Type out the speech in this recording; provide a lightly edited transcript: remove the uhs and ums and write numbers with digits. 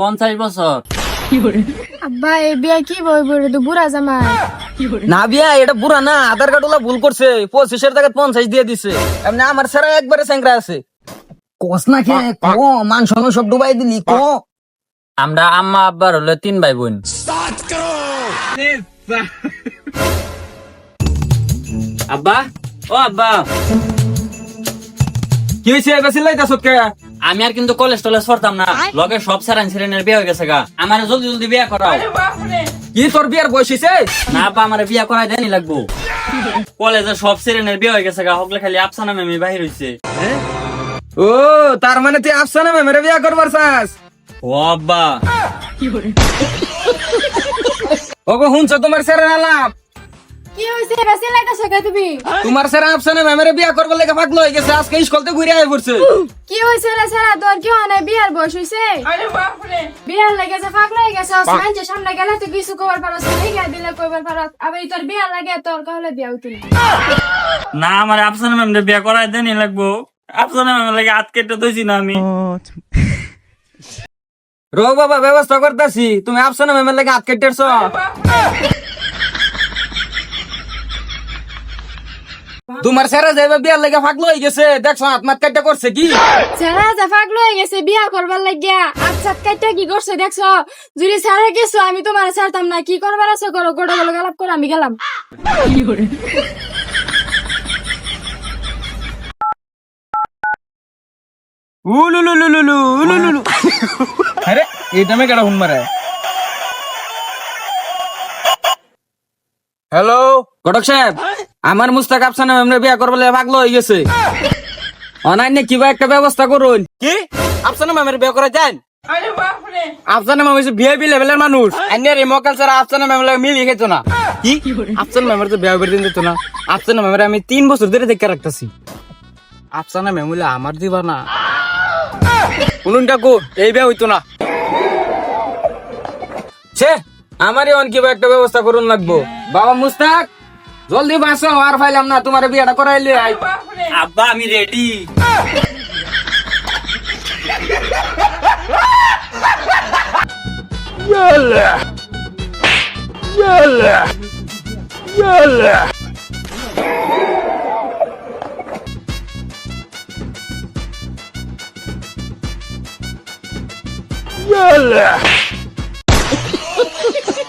50 বছর। আব্বা এই বিয়া কি বই বই তো বুড়া জামাই। না বিয়া এটা বুড়া না, আধার কার্ড ওলা ভুল করছে, 25-এর জায়গায় 50 দিয়ে দিছে। এমনি আমার সারা একবারে স্যাংরা আছে। কস না কে কো মান সম্মান সব ডুবাই দিলি কো। আমরা আম্মা আব্বার হলো 3 ভাই বোন। আব্বা, ও আব্বা, কি হইছে এবার চিল্লাইতাছ কে? আমি আর কিন্তু কলেজ টলেজ পড়তাম না, লগে সব সারান সিরেনের বিয়ে হয়ে গেছে গা। আমার জলদি জলদি বিয়ে করাও। কি তোর বিয়ার বয়স হইছে? না আব্বা, আমার বিয়ে করাই দেনি লাগবো। কলেজে সব সিরেনের বিয়ে হয়ে গেছে গা, হকলে খালি আফসানা ম্যামি বাহির হইছে। ও তার মানে তুই আফসানা ম্যামের বিয়া করবার চাস? ও আব্বা, ওগো হুনছো তোমার স্যারের আলাপ? কি হইছে বেশি লাইতাছ কে তুমি? তোমার স্যার আফসানা ম্যামের বিয়া করবার লাগা পাগল হয়ে গেছে, আজকে স্কুলতে ঘুরে আই পড়ছে। কি হইছে রে সারা তোর কি হয় না বিয়ার বয়স হইছে? আরে বাপ রে বিয়ার লাগে যে পাগল হয়ে গেছে, সামনে সামনে গেলে তুই কিছু কইবার পারছ না, এই দিলে কইবার পারছ, আবার তোর বিয়া লাগে তোর কহলে বিয়া হইতো না। না আমার আফসানা ম্যামের বিয়ে করাই দেনি লাগবো। আফসানা ম্যামের লাগে হাত কেটে দইছি না আমি। রো বাবা ব্যবস্থা করতেছি, তুমি আফসানা ম্যামের লাগা হাত কেটেছ। তোমার স্যারে যাইবা বিয়ার লাগা পাগল হয়ে গেছে, দেখছো হাত মাত কাটা করছে কি? সারা যে পাগল হয়ে গেছে বিয়া করবার লাগিয়া আচ্ছা কাইটা কি করছে দেখছো? যদি সারা কিছু আমি তোমার ছাড়তাম না, কি করবার আছে করো, গোটা গেল গালাপ করে আমি গেলাম। উলুলুলুলুলু উলুলুলু। আরে এটা মে কেডা হুন মারে? হ্যালো ঘটক সাহেব, আমার মুস্তাক আফসানা ম্যামের বিয়া করবার লাগা পাগল হয়ে গেছে। অনান্য কিবা একটা ব্যবস্থা করুন। কি আফসানা ম্যামের বিয়া করা যায়? আফসানা ম্যাম হইছে ভিআইপি লেভেলের মানুষ, আইনের এই মকাল ছাড়া আফসানা ম্যামের লাগা মিলিয়ে খেতো না। কি আফসানা ম্যামের তো বিয়া করে দিন দিত না? আফসানা ম্যামের আমি 3 বছর ধরে দেখে রাখতেছি। আফসানা ম্যাম হইলে আমার দিবা না? শুনুন কাকু, এই বিয়া হইতো না। ছে আমারই অন কিবা একটা ব্যবস্থা করুন লাগবো। বাবা মুস্তাক জলদি বাসো, আর ফাইলাম না, তোমার বিয়াটা করাইলে আই। আব্বা আমি রেডি। ইয়াল্লা